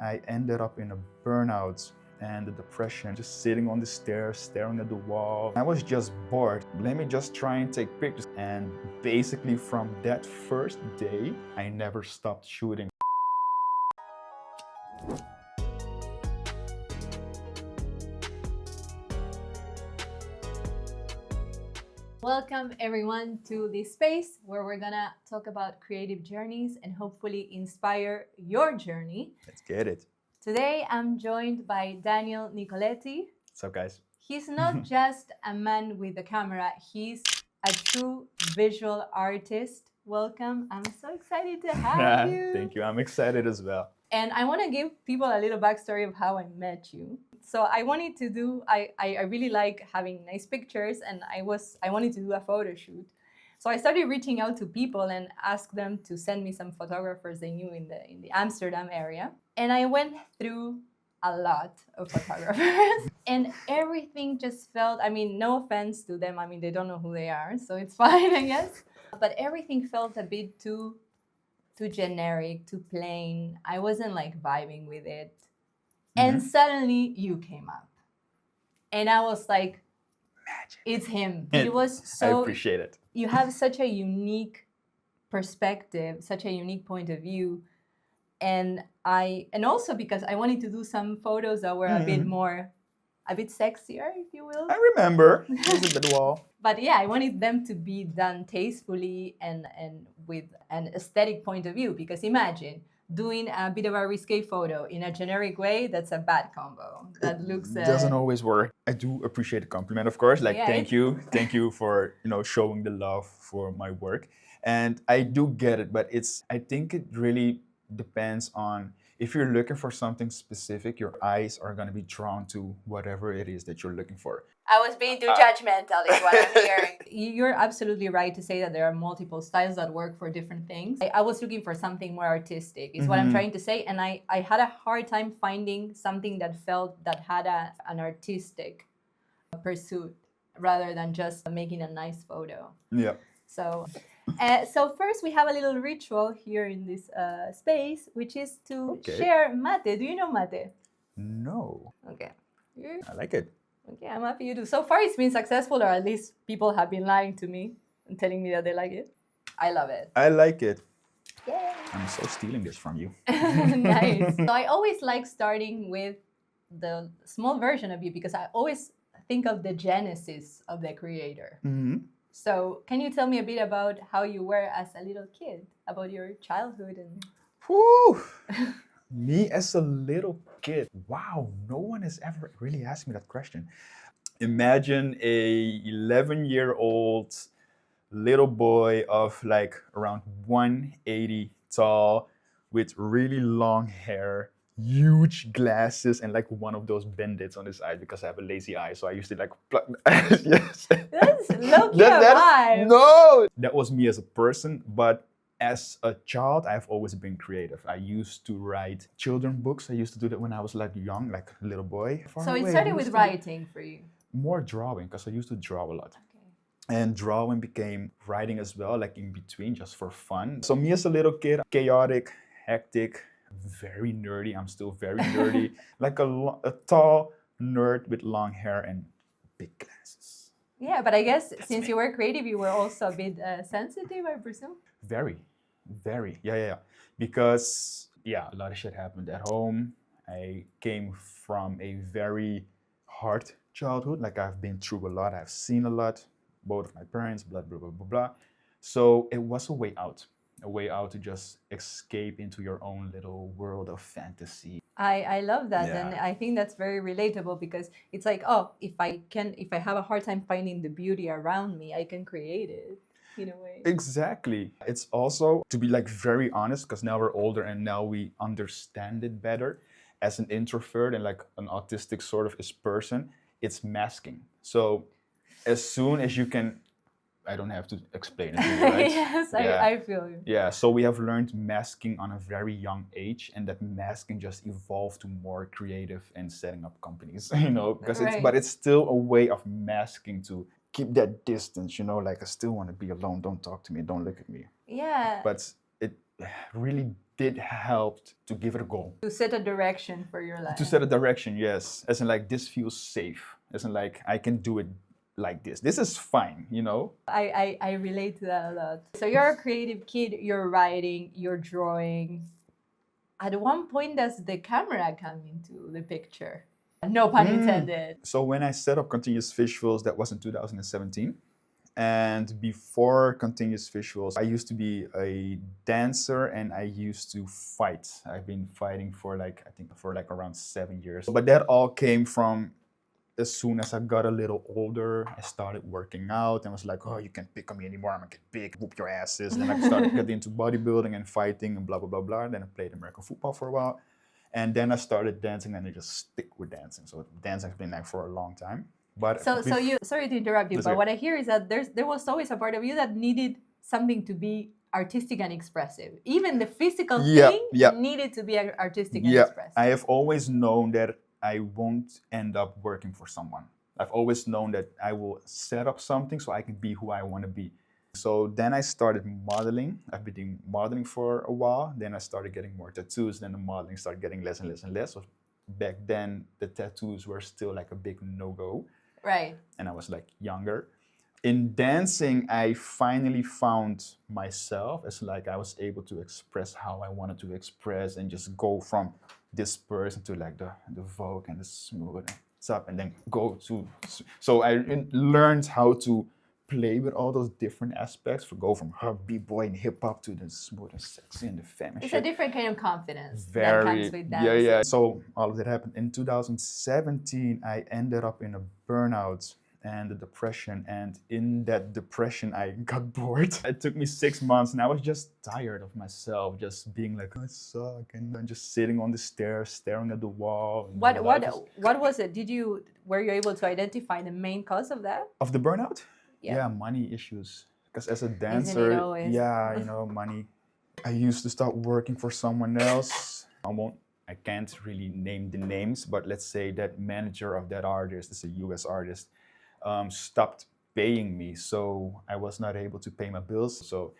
I ended up in a burnout and the depression, just sitting on the stairs, staring at the wall. I was just bored. Let me just try and take pictures. And basically from that first day, I never stopped shooting. Welcome everyone to this space where we're gonna talk about creative journeys and hopefully inspire your journey. Let's get it. Today I'm joined by Daniel Nicoletti. What's up, guys? He's not just a man with a camera, he's a true visual artist. Welcome. I'm so excited to have you. Thank you. I'm excited as well. And I want to give people a little backstory of how I met you. So I wanted to do, I really like having nice pictures, and I wanted to do a photo shoot. So I started reaching out to people and asked them to send me some photographers they knew in the Amsterdam area. And I went through a lot of photographers and everything just felt, I mean, no offense to them. I mean, they don't know who they are, so it's fine, I guess. But everything felt a bit too generic, too plain. I wasn't like vibing with it. And suddenly you came up. And I was like, Magic. It's him. It was so... I appreciate it. You have such a unique perspective, such a unique point of view. And also because I wanted to do some photos that were a bit sexier, if you will. I remember. It was a bit wall. But yeah, I wanted them to be done tastefully and with an aesthetic point of view. Because imagine doing a bit of a risque photo in a generic way, that's a bad combo. That looks... doesn't always work. I do appreciate the compliment, of course. Like, Yeah, thank you for, showing the love for my work. And I do get it, but I think it really depends on, if you're looking for something specific, your eyes are going to be drawn to whatever it is that you're looking for. I was being too judgmental is what I'm hearing. You're absolutely right to say that there are multiple styles that work for different things. I was looking for something more artistic is what I'm trying to say. And I had a hard time finding something that had an artistic pursuit rather than just making a nice photo. Yeah. So first we have a little ritual here in this space, which is to share mate. Do you know mate? No. Okay. I like it. Okay, I'm happy you do. So far it's been successful, or at least people have been lying to me and telling me that they like it. I love it. I like it. Yay. I'm so stealing this from you. Nice. So I always like starting with the small version of you because I always think of the genesis of the creator. So can you tell me a bit about how you were as a little kid, about your childhood? Whew. Me as a little kid. Wow, no one has ever really asked me that question. Imagine a 11-year-old little boy of like around 180 tall with really long hair, huge glasses, and like one of those bandits on his eye because I have a lazy eye. So I used to like pluck. Yes. That's low-key vibe. No, that was me as a person, but as a child, I've always been creative. I used to write children's books. I used to do that when I was like young, like a little boy. So it started with writing for you? More drawing, because I used to draw a lot. Okay. And drawing became writing as well, like in between, just for fun. So me as a little kid, chaotic, hectic, very nerdy. I'm still very nerdy. Like a tall nerd with long hair and big glasses. Yeah, but I guess since you were creative, you were also a bit sensitive, I presume? Very. Yeah. Because, a lot of shit happened at home. I came from a very hard childhood. Like, I've been through a lot. I've seen a lot. Both of my parents, blah, blah, blah, blah, blah. So it was a way out to just escape into your own little world of fantasy. I love that. Yeah. And I think that's very relatable because it's like, oh, if I have a hard time finding the beauty around me, I can create it. In a way. Exactly. It's also, to be like very honest, because now we're older and now we understand it better. As an introvert and like an autistic sort of person, it's masking. So as soon as you can, I don't have to explain it to you, right? Yes, yeah. I feel you. Yeah, so we have learned masking on a very young age, and that masking just evolved to more creative and setting up companies, because it's still a way of masking to keep that distance, like I still want to be alone. Don't talk to me. Don't look at me. Yeah. But really did help to give it a goal. To set a direction for your life. To set a direction, yes. As in like, this feels safe. As in like, I can do it like this. This is fine, you know? I relate to that a lot. So you're a creative kid, you're writing, you're drawing. At one point, does the camera come into the picture? No pun intended. So when I set up Continuous Visuals, that was in 2017. And before Continuous Visuals, I used to be a dancer and I used to fight. I've been fighting for like, I think for like around 7 years. But that all came from as soon as I got a little older, I started working out and was like, oh, you can't pick on me anymore. I'm gonna get big, whoop your asses. Then I started getting into bodybuilding and fighting and blah, blah, blah, blah. Then I played American football for a while. And then I started dancing and I just stick with dancing. So dancing has been like for a long time. But so you, sorry to interrupt you, but what I hear is that there was always a part of you that needed something to be artistic and expressive. Even the physical thing needed to be artistic and expressive. I have always known that I won't end up working for someone. I've always known that I will set up something so I can be who I want to be. So then I started modeling. I've been doing modeling for a while. Then I started getting more tattoos. Then the modeling started getting less and less and less. So back then, the tattoos were still like a big no-go. Right. And I was like younger. In dancing, I finally found myself as like I was able to express how I wanted to express and just go from this person to like the Vogue and the smooth and up and then go to. So I learned how to play with all those different aspects, for go from b-boy and hip hop to the smooth and sexy and the feminine. It's a different kind of confidence that comes with dancing. Yeah. So all of that happened in 2017. I ended up in a burnout and a depression, and in that depression I got bored. It took me 6 months and I was just tired of myself, just being like, I suck, and then just sitting on the stairs staring at the wall. What was it? Were you able to identify the main cause of that? Of the burnout? Yeah, money issues. Because as a dancer, money. I used to start working for someone else. I can't really name the names, but let's say that manager of that artist, it's a US artist, stopped paying me. So I was not able to pay my bills. So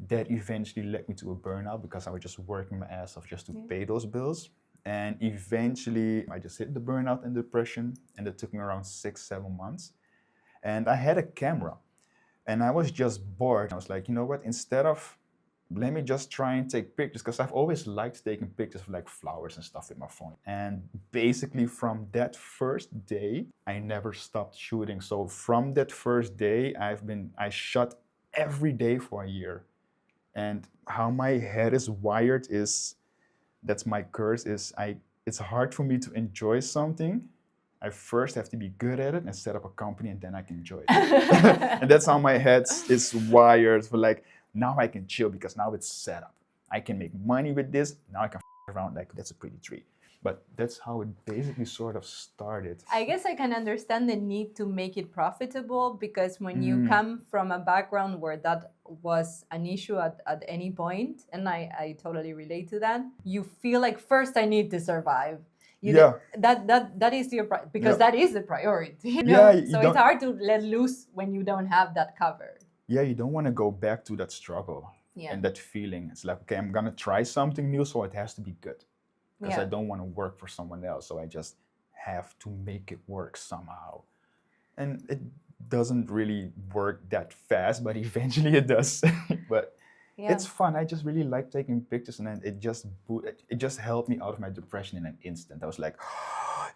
that eventually led me to a burnout because I was just working my ass off just to pay those bills. And eventually I just hit the burnout and depression, and it took me around 6-7 months. And I had a camera and I was just bored. I was like, you know what, instead of, let me just try and take pictures, because I've always liked taking pictures of like flowers and stuff with my phone. And basically from that first day, I never stopped shooting. So from that first day, I shot every day for a year. And how my head is wired is, that's my curse, is it's hard for me to enjoy something. I first have to be good at it and set up a company, and then I can enjoy it. And that's how my head is wired. For like, now I can chill because now it's set up. I can make money with this. Now I can around like, that's a pretty tree. But that's how it basically sort of started. I guess I can understand the need to make it profitable, because when you come from a background where that was an issue at any point, and I totally relate to that, you feel like first I need to survive. That is your because that is the priority. You know? So it's hard to let loose when you don't have that covered. Yeah, you don't want to go back to that struggle and that feeling. It's like, okay, I'm gonna try something new, so it has to be good. Because I don't want to work for someone else, so I just have to make it work somehow. And it doesn't really work that fast, but eventually it does. But it's fun. I just really like taking pictures, and then it just helped me out of my depression in an instant. I was like,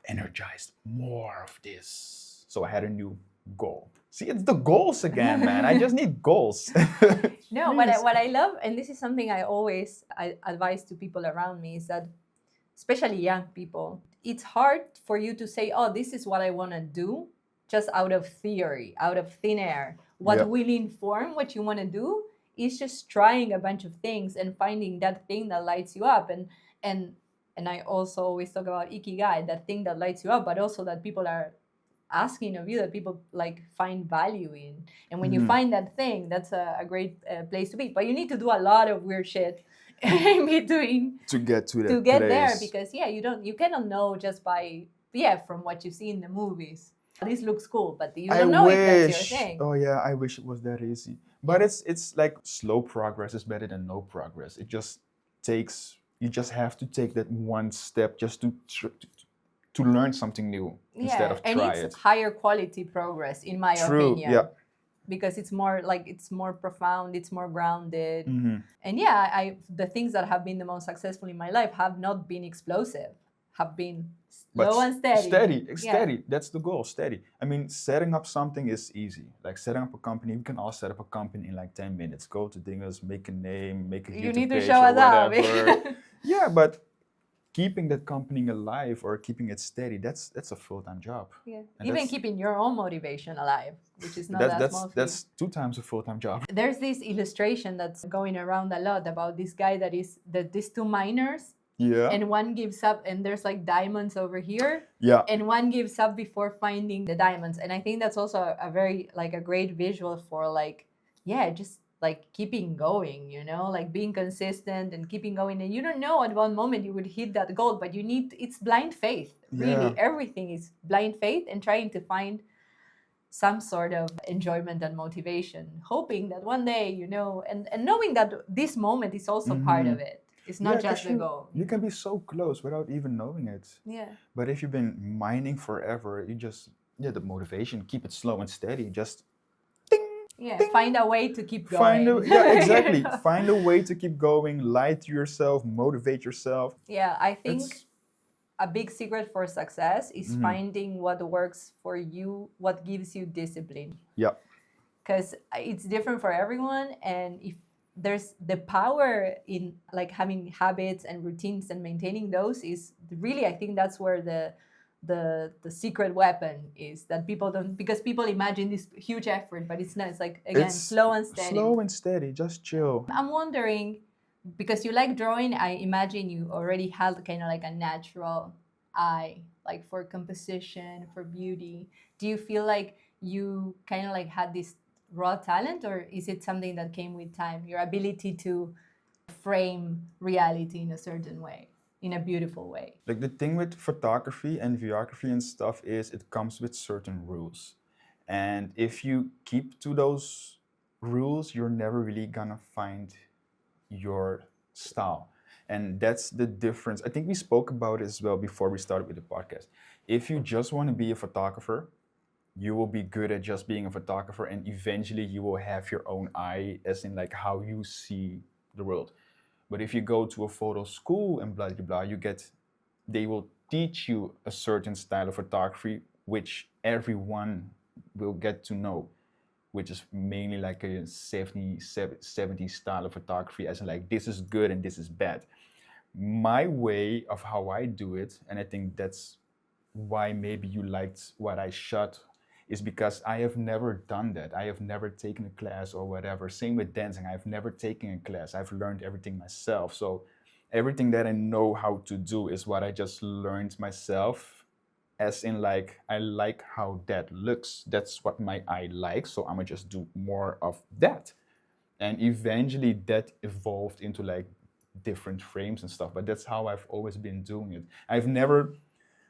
energized, more of this. So I had a new goal. See, it's the goals again, man. I just need goals. No, but what I love, and this is something I advise to people around me, is that, especially young people, it's hard for you to say, oh, this is what I want to do, just out of theory, out of thin air. What will inform what you want to do is just trying a bunch of things and finding that thing that lights you up. And I also always talk about ikigai, that thing that lights you up, but also that people are asking of you, that people like find value in. And when you find that thing, that's a great place to be. But you need to do a lot of weird shit in between to get to that to get there, because you cannot know just by from what you see in the movies. This looks cool, but you don't know if that's your thing. Oh yeah, I wish it was that easy. But it's like slow progress is better than no progress. It just takes, you just have to take that one step just to learn something new instead Yeah, of and try it's it. higher quality progress, in my True. opinion. Yeah. Because it's more like it's more profound, it's more grounded. Hmm. And yeah, the things that have been the most successful in my life have not been explosive, have been But slow and steady. steady, Yeah. steady. That's the goal. Steady. I mean, setting up something is easy. Like setting up a company, we can all set up a company in like 10 minutes. Go to Dingers, make a name, make a You YouTube need to page show or us up. whatever. Yeah, but keeping that company alive or keeping it steady, that's a full-time job. Yeah. And Even that's- keeping your own motivation alive, which is not that small feat. that's 2 times a full-time job. There's this illustration that's going around a lot about this guy these two miners, Yeah. and one gives up, and there's like diamonds over here, Yeah. and one gives up before finding the diamonds. And I think that's also a very like a great visual for like, yeah, just like keeping going, you know, like being consistent and keeping going. And you don't know at one moment you would hit that goal, but it's blind faith. Really, Yeah. everything is blind faith and trying to find some sort of enjoyment and motivation, hoping that one day, you know, and knowing that this moment is also part of it. It's not Yeah, just 'cause the goal. You can be so close without even knowing it. Yeah. But if you've been mining forever, you just, the motivation, keep it slow and steady. Just Yeah, ding. find a way to keep going. Exactly. You know? Find a way to keep going, lie to yourself, motivate yourself. Yeah, I think It's- a big secret for success is Mhm. finding what works for you, what gives you discipline. Yeah. Because it's different for everyone, and if there's the power in like having habits and routines and maintaining those is really, I think that's where the secret weapon is, that people don't, because people imagine this huge effort, but it's not. It's like, again, It's slow and steady. Slow and steady, just chill. I'm wondering, because you like drawing, I imagine you already had kind of like a natural eye, like for composition, for beauty. Do you feel like you kind of like had this raw talent, or is it something that came with time? Your ability to frame reality in a certain way, in a beautiful way. Like the thing with photography and videography and stuff is it comes with certain rules. And if you keep to those rules, you're never really gonna find your style. And that's the difference. I think we spoke about it as well before we started with the podcast. If you just want to be a photographer, you will be good at just being a photographer, and eventually you will have your own eye, as in like how you see the world. But if you go to a photo school and blah blah blah, they will teach you a certain style of photography which everyone will get to know, which is mainly like a 70s style of photography, as in like this is good and this is bad. My way of how I do it, and I think that's why maybe you liked what I shot, is because I have never done that. I have never taken a class or whatever. Same with dancing. I've never taken a class. I've learned everything myself. So everything that I know how to do is what I just learned myself, as in like, I like how that looks. That's what my eye likes. So I'm gonna just do more of that. And eventually that evolved into like different frames and stuff. But that's how I've always been doing it. I've never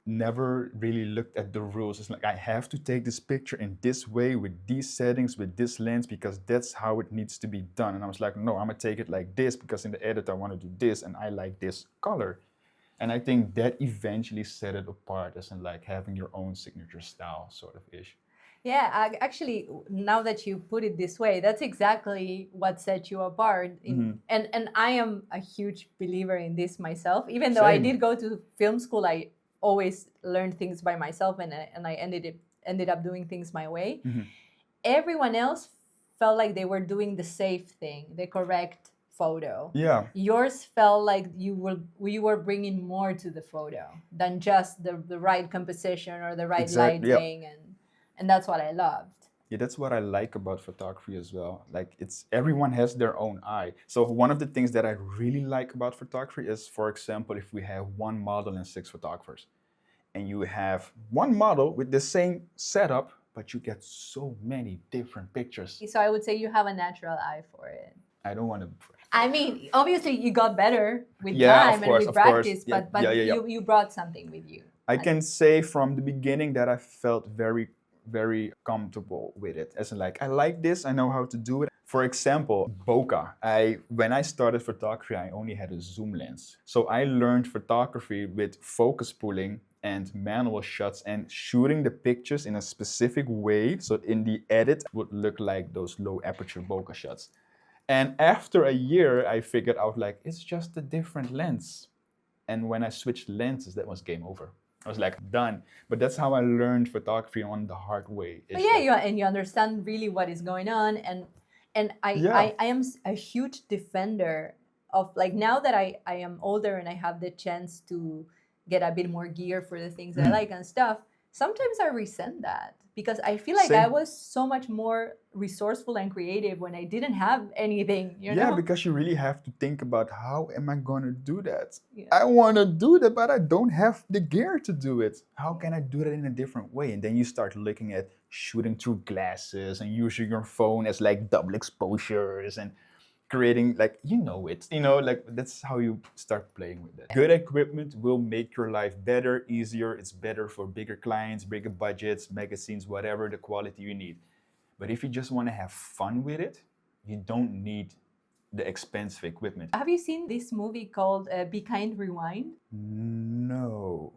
really looked at the rules. It's like I have to take this picture in this way with these settings, with this lens, because that's how it needs to be done. And I was like, no, I'm gonna take it like this because in the edit I want to do this and I like this color. And I think that eventually set it apart, as in like having your own signature style sort of ish. Yeah, actually, now that you put it this way, that's exactly what set you apart. And I am a huge believer in this myself. Even though I Same. did go to film school, I always learned things by myself, and I ended up doing things my way. Everyone else felt like they were doing the safe thing, the correct photo. Yeah. Yours felt like you were bringing more to the photo than just the right composition or the right Exactly, yeah. lighting, and that's what I loved. Yeah, that's what I like about photography as well. Like everyone has their own eye. So one of the things that I really like about photography is, for example, if we have one model and 6 photographers, and you have one model with the same setup, but you get so many different pictures. So I would say you have a natural eye for it. I don't want to. I mean, obviously you got better with Yeah, time of course, and of with course. practice, Yeah, but yeah. you brought something with you. I can say from the beginning that I felt very, very comfortable with it. As in like, I like this, I know how to do it. For example, bokeh. When I started photography, I only had a zoom lens. So I learned photography with focus pulling and manual shots and shooting the pictures in a specific way so in the edit would look like those low aperture bokeh shots. And after a year, I figured out like it's just a different lens. And when I switched lenses, that was game over. I was like done. But that's how I learned photography on the hard way. But yeah, you understand really what is going on, and I am a huge defender of, like, now that I am older and I have the chance to get a bit more gear for the things that I like and stuff. Sometimes I resent that because I feel like I was so much more resourceful and creative when I didn't have anything, you know? Yeah, because you really have to think about how am I going to do that? Yeah. I want to do that, but I don't have the gear to do it. How can I do that in a different way? And then you start looking at shooting through glasses and using your phone as like double exposures and creating, like, like that's how you start playing with that. Good equipment will make your life better, easier. It's better for bigger clients, bigger budgets, magazines, whatever the quality you need. But if you just want to have fun with it, you don't need the expensive equipment. Have you seen this movie called Be Kind, Rewind? No,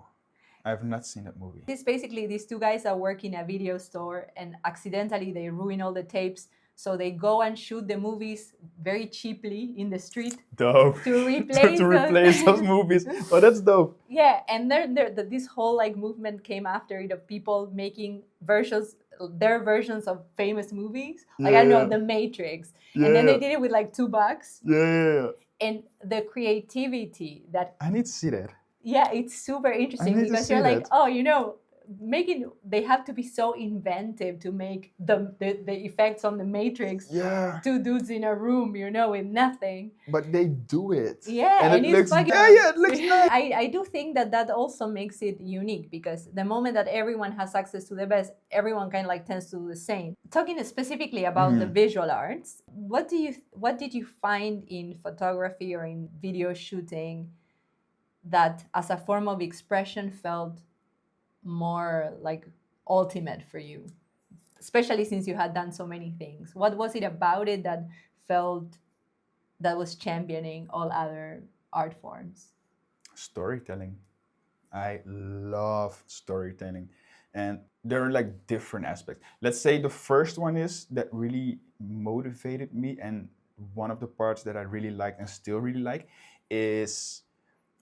I've not seen that movie. It's basically these two guys that work in a video store and accidentally they ruin all the tapes. So they go and shoot the movies very cheaply in the street. Dope. To replace those movies. Oh, that's dope. Yeah, and this whole like movement came after it of people making their versions of famous movies. Like, I don't know, The Matrix. Yeah. And then they did it with like $2. Yeah. And the creativity that... I need to see that. Yeah, it's super interesting because you're like, they have to be so inventive to make the effects on the Matrix. Yeah. Two dudes in a room, with nothing. But they do it. Yeah, and it looks fucking... Yeah, it looks nice. I do think that also makes it unique because the moment that everyone has access to the best, everyone kind of like tends to do the same. Talking specifically about the visual arts, what did you find in photography or in video shooting that as a form of expression felt more like ultimate for you, especially since you had done so many things? What was it about it that was championing all other art forms? Storytelling. I love storytelling, and there are like different aspects. Let's say the first one is that really motivated me, and one of the parts that I really like and still really like is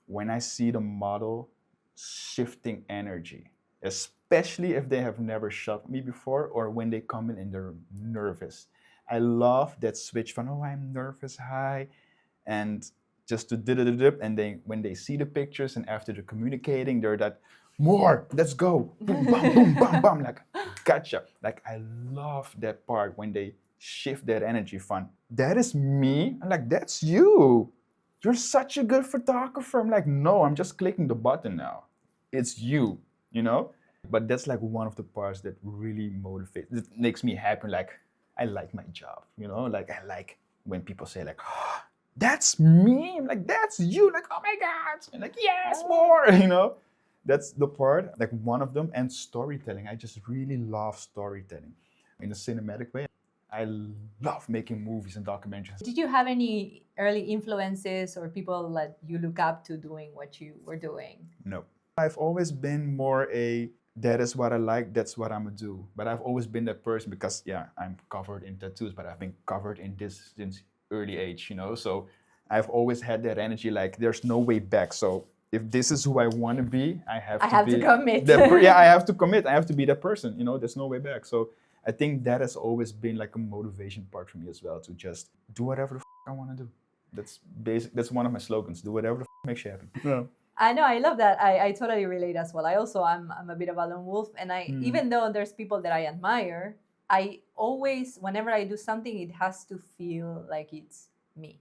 when I see the model shifting energy, especially if they have never shot me before or when they come in and they're nervous. I love that switch from, oh, I'm nervous, hi, and just to dip, and then when they see the pictures and after they're communicating, they're that, more, let's go, boom, bam, boom, bam, bam, like, gotcha. Like, I love that part when they shift that energy from, that is me, I'm like, that's you. You're such a good photographer. I'm like, no, I'm just clicking the button now. It's you, But that's like one of the parts that really motivates, that makes me happy. Like, I like my job, Like, I like when people say like, oh, that's me. I'm like, that's you. Like, oh my God. And like, yes, more, That's the part, like one of them. And storytelling. I just really love storytelling in a cinematic way. I love making movies and documentaries. Did you have any early influences or people that you look up to doing what you were doing? No. I've always been more that is what I like, that's what I'm gonna do. But I've always been that person because, I'm covered in tattoos, but I've been covered in this since early age, So I've always had that energy, like there's no way back. So if this is who I want to be, I have to commit. I have to commit. I have to be that person, There's no way back. So I think that has always been like a motivation part for me as well, to just do whatever the I want to do. That's basic. That's one of my slogans. Do whatever the makes you happy. Yeah. I know, I love that. I totally relate as well. I'm a bit of a lone wolf, and even though there's people that I admire, I always, whenever I do something, it has to feel like it's me.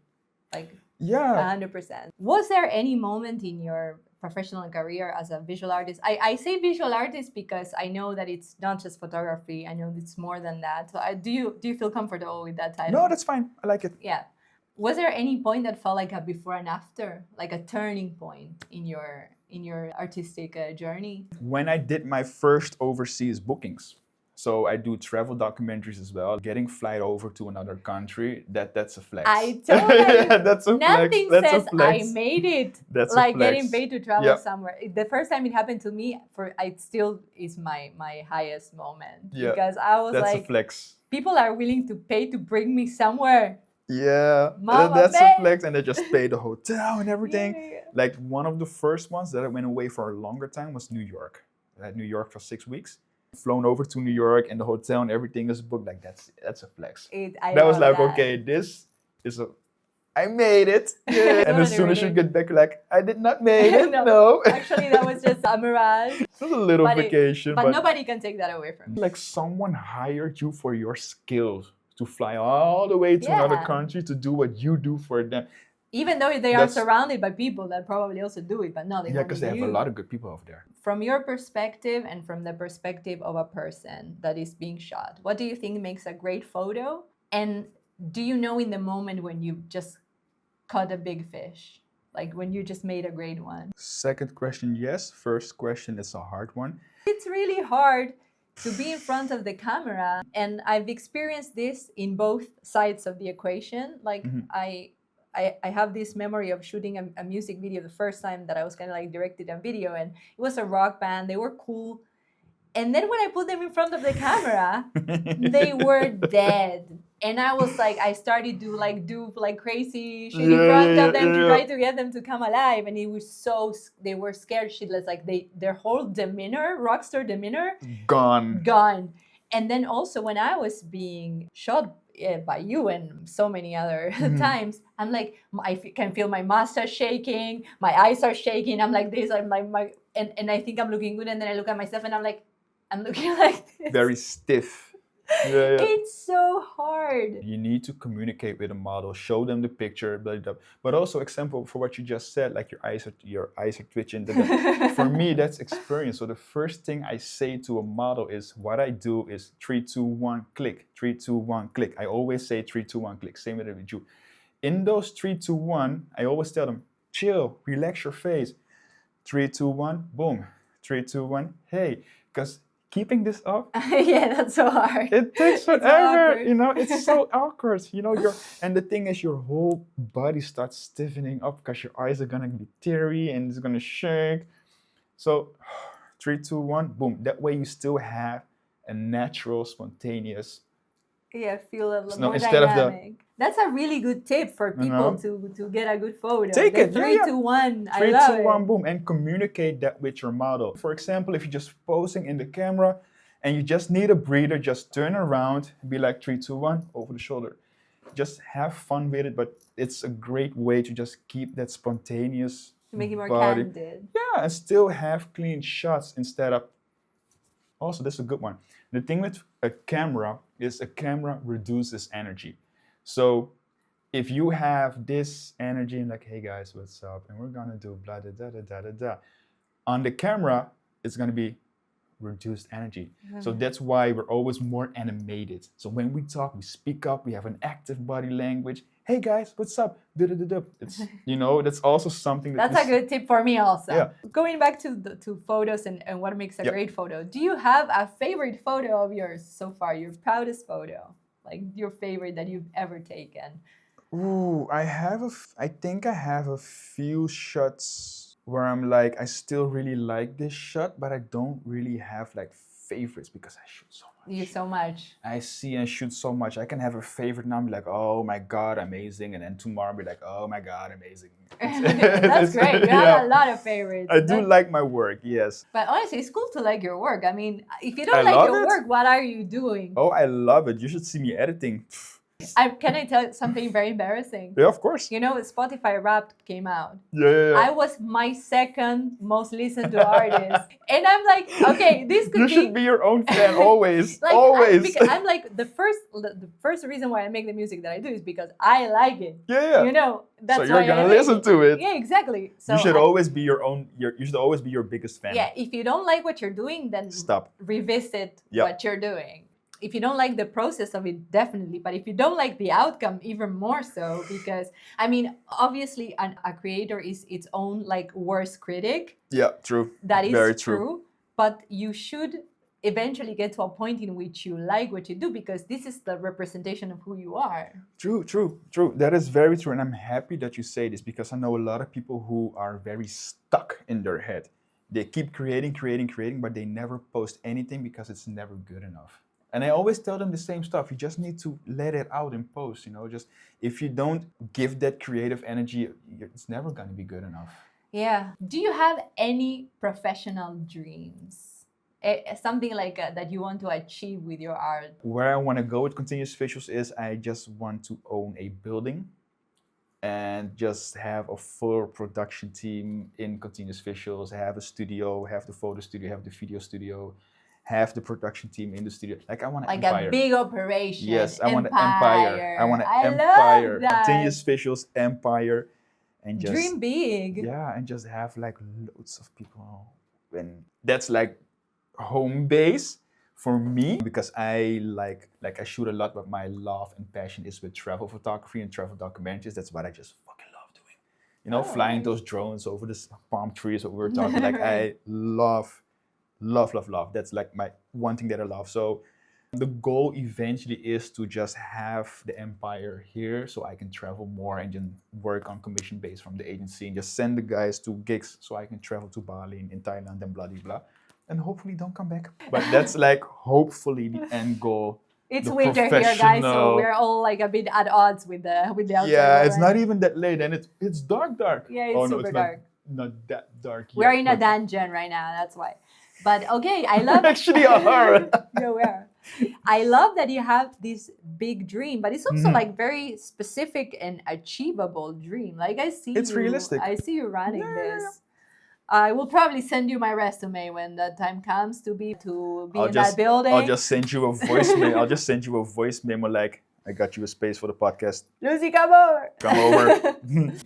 Like, 100%. Was there any moment in your professional career as a visual artist? I say visual artist because I know that it's not just photography. I know it's more than that. So do you feel comfortable with that title? No, that's fine. I like it. Yeah. Was there any point that felt like a before and after, like a turning point in your artistic journey? When I did my first overseas bookings. So I do travel documentaries as well. Getting flight over to another country, that's a flex. I told you. Yeah, that's a flex. Nothing That's a says flex. I made it. That's a Like flex. getting paid to travel Yep. somewhere. The first time it happened to me, it still is my highest moment. Yeah, Because I was That's a like, flex. people are willing to pay to bring me somewhere. Yeah, Mama, that's a man. flex, and they just pay the hotel and everything. Yeah. Like one of the first ones that I went away for a longer time was New York. I had New York for 6 weeks. Flown over to New York, and the hotel and everything is booked. Like that's a flex. That was like, okay, this is a. I made it. Yeah. And as soon as you get back, you're like, I did not make it. No. Actually, that was just a mirage. It was a little But vacation, But nobody can take that away from me. like someone hired you for your skills to fly all the way to another Yeah. country to do what you do for them. Even though they are surrounded by people that probably also do it, but no, they Yeah, because they have you. a lot of good people over there. From your perspective and from the perspective of a person that is being shot, what do you think makes a great photo? And do you know in the moment when you just caught a big fish? Like when you just made a great one? Second question, yes. First question is a hard one. It's really hard to be in front of the camera. And I've experienced this in both sides of the equation. Like I have this memory of shooting a music video the first time that I was kind of like directed a video, and it was a rock band. They were cool. And then when I put them in front of the camera, they were dead. And I was like, I started to do crazy shit in front of them to try to get them to come alive. And it was they were scared shitless. Like their whole demeanor, rockstar demeanor, gone. And then also when I was being shot by you and so many other times, I'm like, I can feel my mustache shaking, my eyes are shaking. I'm like this, and and I think I'm looking good, and then I look at myself and I'm like, I'm looking like this. Very stiff. Yeah. It's so hard. You need to communicate with a model, show them the picture, blah, blah, blah. But also example for what you just said, like your eyes are twitching. Blah, blah. For me, that's experience. So the first thing I say to a model is, what I do is 3, 2, 1, click. 3, 2, 1, click. I always say 3, 2, 1, click. Same with you. In those 3, 2, 1, I always tell them, chill, relax your face. 3, 2, 1, boom. 3, 2, 1, hey. Because keeping this up, yeah, that's so hard. It takes forever, it's so awkward, and the thing is your whole body starts stiffening up because your eyes are gonna be teary and it's gonna shake. So 3, 2, 1, boom. That way you still have a natural, spontaneous. Yeah, feel a little more instead dynamic. That's a really good tip for people to get a good photo. Take it. 3, 2, 1. 3, I love 2, 1, it. boom, and communicate that with your model. For example, if you're just posing in the camera and you just need a breather, just turn around and be like 3, 2, 1 over the shoulder. Just have fun with it, but it's a great way to just keep that spontaneous to make it more body. candid. Yeah, and still have clean shots instead of. Also, this is a good one. The thing with a camera is a camera reduces energy. So if you have this energy and like, hey guys, what's up? And we're gonna do blah da da da da da da. On the camera, it's gonna be reduced energy. So that's why we're always more animated. So when we talk, we speak up, we have an active body language. Hey guys, what's up? Da da da da. It's that's also something that's a good tip for me also. Yeah. Going back to photos and what makes a great photo. Do you have a favorite photo of yours so far? Your proudest photo? Like your favorite that you've ever taken? Ooh, I think I have a few shots where I'm like, I still really like this shot, but I don't really have like favorites because I shoot so much. You so much. I see and shoot so much. I can have a favorite now and be like, oh my God, amazing. And then tomorrow I'll be like, oh my God, amazing. That's great. You have a lot of favorites. I do like my work, yes. But honestly, it's cool to like your work. I mean, if you don't like your work, what are you doing? Oh, I love it. You should see me editing. Can I tell you something very embarrassing? Yeah, of course. Spotify Wrapped came out. Yeah. I was my second most listened to artist. And I'm like, okay, this could You should be your own fan always. like, always. I'm like, the first reason why I make the music that I do is because I like it. Yeah. That's so you're why gonna listen to it. Yeah, exactly. So you should always be you should always be your biggest fan. Yeah, if you don't like what you're doing, then stop. Revisit what you're doing. If you don't like the process of it, definitely. But if you don't like the outcome, even more so. Because, I mean, obviously, a creator is its own, worst critic. Yeah, true. That is very true. But you should eventually get to a point in which you like what you do, because this is the representation of who you are. True. That is very true. And I'm happy that you say this, because I know a lot of people who are very stuck in their head. They keep creating, but they never post anything because it's never good enough. And I always tell them the same stuff. You just need to let it out in post, just if you don't give that creative energy, it's never going to be good enough. Yeah. Do you have any professional dreams? Something like that you want to achieve with your art? Where I want to go with continuous visuals is I just want to own a building and just have a full production team in continuous visuals, have a studio, have the photo studio, have the video studio, have the production team in the studio. Like I want an empire. A big operation. Yes, I want an empire. I want an empire. Continuous visuals empire. And just dream big. Yeah, and just have like loads of people. And that's like home base for me, because I I shoot a lot, but my love and passion is with travel photography and travel documentaries. That's what I just fucking love doing. Flying those drones over the palm trees, what we were talking. Like I love. That's like my one thing that I love. So the goal eventually is to just have the empire here, so I can travel more and then work on commission base from the agency and just send the guys to gigs so I can travel to Bali and in Thailand and blah blah blah. And hopefully don't come back. But that's like hopefully the end goal. It's winter here, guys, so we're all like a bit at odds with the outside. Yeah, it's not even that late, and it's dark. Yeah, it's super dark. Not that dark yet. We're in a dungeon right now, that's why. But okay, I love actually are. Yeah, we are. I love that you have this big dream, but it's also like very specific and achievable dream. Like I see it's realistic. I see you running this. I will probably send you my resume when that time comes to be in that building. I'll just send you a voicemail. I'll just send you a voice memo like, I got you a space for the podcast. Lucy, come over. Come over.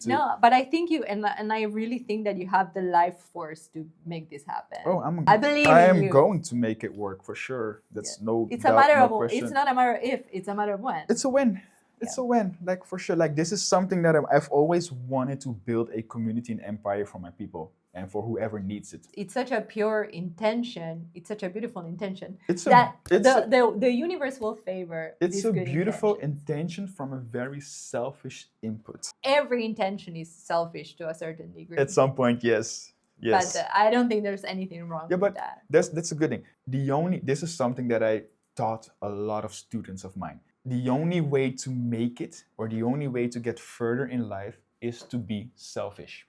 No, but I think you, and I really think that you have the life force to make this happen. Oh, I believe I in am you. going to make it work for sure. That's no It's doubt, a matter no of, question. it's not a matter of if, it's a matter of when. It's a win. It's a win, like for sure. Like this is something that I've always wanted to build a community and empire for my people and for whoever needs it. It's such a pure intention. It's such a beautiful intention. The universe will favor. It's a beautiful intentions. intention from a very selfish input. Every intention is selfish to a certain degree. At some point, yes. Yes. But I don't think there's anything wrong with that. That's a good thing. This is something that I taught a lot of students of mine. The only way to make it, or the only way to get further in life, is to be selfish.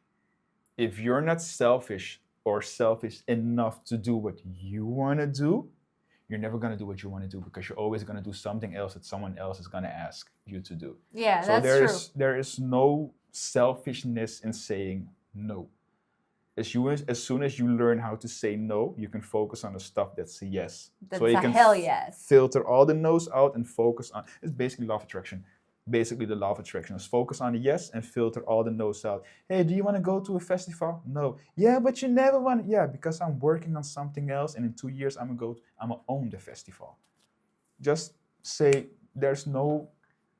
If you're not selfish or selfish enough to do what you want to do, you're never going to do what you want to do, because you're always going to do something else that someone else is going to ask you to do. Yeah, so that's true. There is no selfishness in saying no. As soon as you learn how to say no, you can focus on the stuff that's a yes. That's so you can hell yes. Filter all the no's out and focus on, it's basically law of attraction. Basically the law of attraction is focus on the yes and filter all the no's out. Hey, do you want to go to a festival? No. Yeah, but you never want. Yeah, because I'm working on something else, and in 2 years I'm gonna own the festival. Just say there's no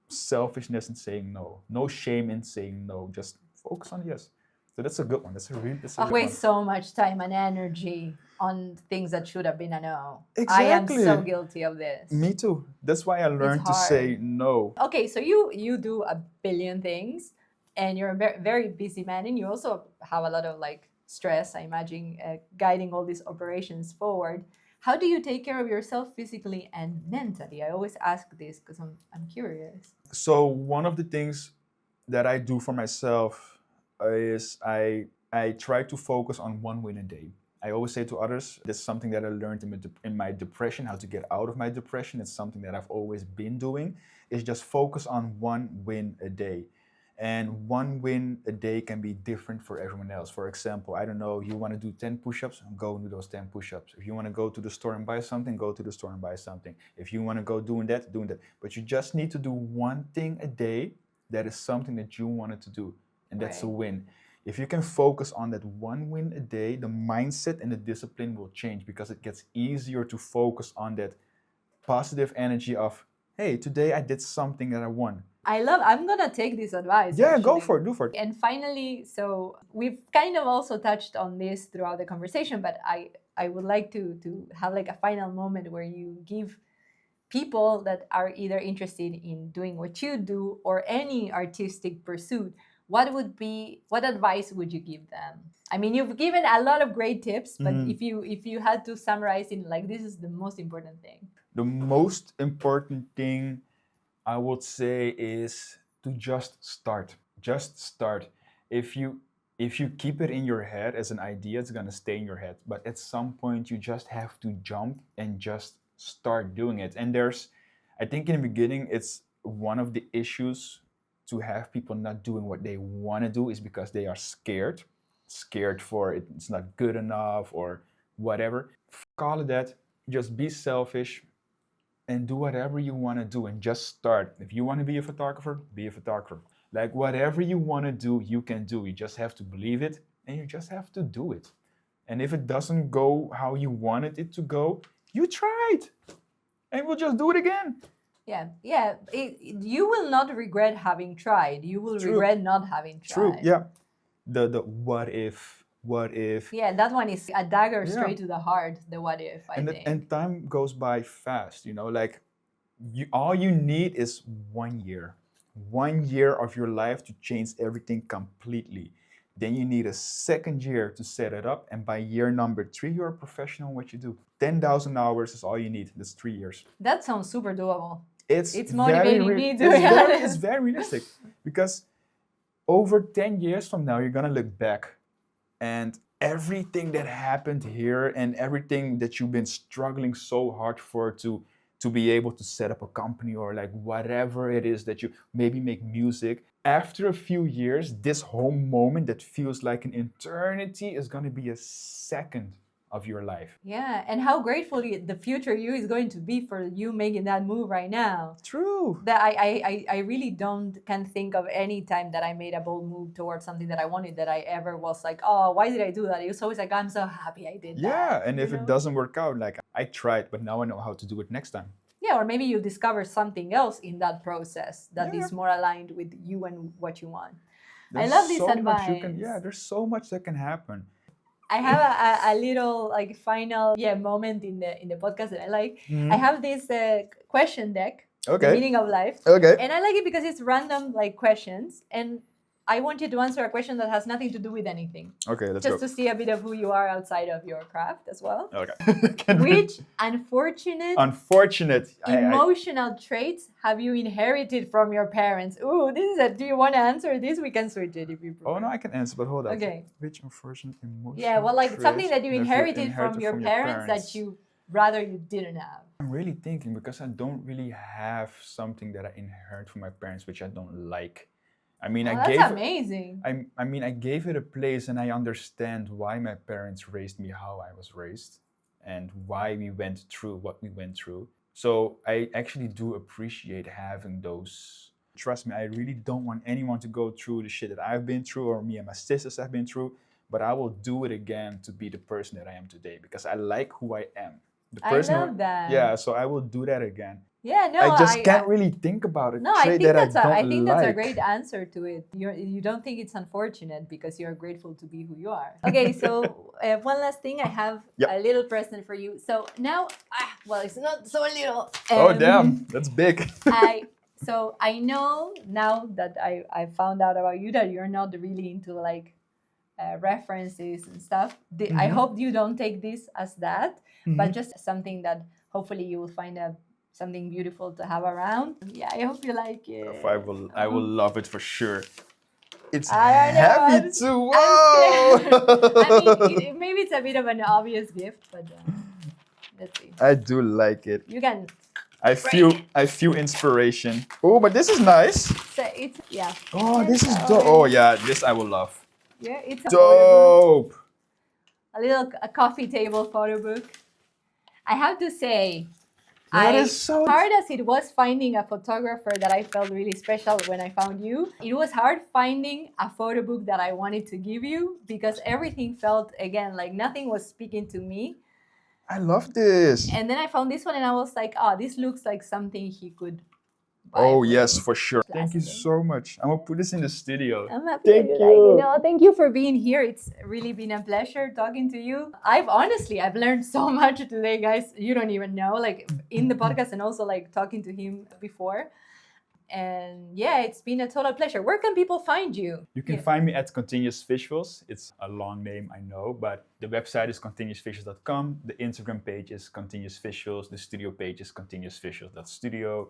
selfishness in saying no. No shame in saying no. Just focus on yes. So that's a good one. That's a good one. Waste so much time and energy on things that should have been a no. Exactly. I am so guilty of this. Me too. That's why I learned to say no. Okay, so you do a billion things, and you're a very, very busy man, and you also have a lot of like stress, I imagine, guiding all these operations forward. How do you take care of yourself physically and mentally? I always ask this because I'm curious. So one of the things that I do for myself is I try to focus on one win a day. I always say to others, this is something that I learned in my depression, how to get out of my depression. It's something that I've always been doing, is just focus on one win a day. And one win a day can be different for everyone else. For example, I don't know, you want to do 10 push-ups, go and do those 10 push-ups. If you want to go to the store and buy something, go to the store and buy something. If you want to go doing that. But you just need to do one thing a day that is something that you wanted to do. And that's a win. If you can focus on that one win a day, the mindset and the discipline will change, because it gets easier to focus on that positive energy of, hey, today I did something that I won. I'm gonna take this advice. Yeah, go actually. for it. Do for it. And finally, so we've kind of also touched on this throughout the conversation, but I would like to have like a final moment where you give people that are either interested in doing what you do or any artistic pursuit, what advice would you give them? I mean, you've given a lot of great tips, but if you had to summarize in like, this is the most important thing. The most important thing I would say is to just start. Just start. If you keep it in your head as an idea, it's gonna stay in your head. But at some point, you just have to jump and just start doing it. And I think in the beginning, it's one of the issues to have people not doing what they want to do is because they are scared for it. It's not good enough or whatever. Call it that. Just be selfish and do whatever you want to do and just start. If you want to be a photographer, be a photographer. Like whatever you want to do, you can do. You just have to believe it and you just have to do it. And if it doesn't go how you wanted it to go, you tried and we'll just do it again. Yeah. You will not regret having tried. You will True. regret not having tried. True, yeah. The what if. Yeah, that one is a dagger straight to the heart, the what if, I think. And time goes by fast, like all you need is 1 year. 1 year of your life to change everything completely. Then you need a second year to set it up. And by year number 3, you're a professional in what you do. 10,000 hours is all you need. That's 3 years. That sounds super doable. It's motivating me to be honest. It's very realistic because over 10 years from now, you're going to look back and everything that happened here and everything that you've been struggling so hard for to be able to set up a company or like whatever it is that you maybe make music. After a few years, this whole moment that feels like an eternity is going to be a second of your life. Yeah, and how grateful the future you is going to be for you making that move right now. True. That I really can't think of any time that I made a bold move towards something that I wanted that I ever was like, oh, why did I do that? It was always like, I'm so happy I did that. Yeah, and if it doesn't work out, like I tried, but now I know how to do it next time. Yeah, or maybe you discover something else in that process that is more aligned with you and what you want. I love this advice. There's so much that can happen. I have a little like final moment in the podcast that I like. I have this question deck, the meaning of life. Okay. And I like it because it's random like questions, and I want you to answer a question that has nothing to do with anything. Okay, let's go. Just to see a bit of who you are outside of your craft as well. Okay. Which unfortunate emotional traits have you inherited from your parents? Ooh, this is do you want to answer this? We can switch it if you prefer. Oh, no, I can answer, but hold on. Okay. Which unfortunate emotional Yeah, well, like traits something that you have inherited from your parents that you rather you didn't have. I'm really thinking because I don't really have something that I inherit from my parents, which I don't like. I mean, that's amazing. I mean, I gave it a place and I understand why my parents raised me how I was raised and why we went through what we went through. So I actually do appreciate having those. Trust me, I really don't want anyone to go through the shit that I've been through or me and my sisters have been through, but I will do it again to be the person that I am today because I like who I am. I love that. Yeah, so I will do that again. Yeah, no, I just can't really think about it. No, I think that's a great answer to it. You don't think it's unfortunate because you're grateful to be who you are. Okay, so one last thing, I have a little present for you. So now, well, it's not so little. Oh damn, that's big. So I know now that I found out about you that you're not really into like references and stuff. I hope you don't take this as that, but just something that hopefully you will find something beautiful to have around. Yeah, I hope you like it. I will love it for sure. It's I heavy too. Whoa! I mean, maybe it's a bit of an obvious gift, but let's see. I do like it. You can. I feel inspiration. Oh, but this is nice. So it's Oh, this is dope. Oh yeah, this I will love. Yeah, it's dope. A coffee table photo book. I have to say, is so hard as it was finding a photographer that I felt really special when I found you, it was hard finding a photo book that I wanted to give you because everything felt, again, like nothing was speaking to me. I love this. And then I found this one and I was like, oh, this looks like something he could Oh, vibe. yes, for sure. Thank you Plastic. so much. I'm gonna put this in the studio. I'm happy Thank that you you. know, thank you for being here. It's really been a pleasure talking to you. I've learned so much today, guys. You don't even know, like in the podcast and also like talking to him before. And yeah, it's been a total pleasure. Where can people find you? You can find me at Continuous Visuals. It's a long name, I know, but the website is continuousvisuals.com. The Instagram page is Continuous Visuals. The studio page is continuousvisuals.studio.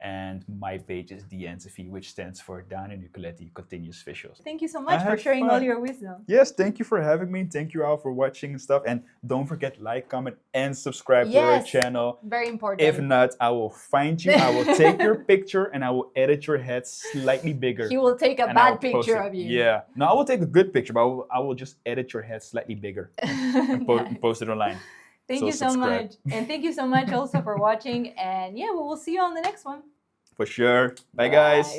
And my page is DNCV, which stands for Dani Nicoletti Continuous Visuals. Thank you so I much for had sharing fun. all your wisdom. Yes, thank you for having me. Thank you all for watching and stuff. And don't forget, like, comment, and subscribe to our Yes. channel. Very important. If not, I will find you. I will take your picture and I will edit your head slightly bigger. He will take a and I will bad post picture it. of you. Yeah. No, I will take a good picture, but I will just edit your head slightly bigger and Nice. post it online. Thank So you so subscribe. much. And thank you so much also for watching. And yeah, we will see you on the next one. For sure. Bye, guys.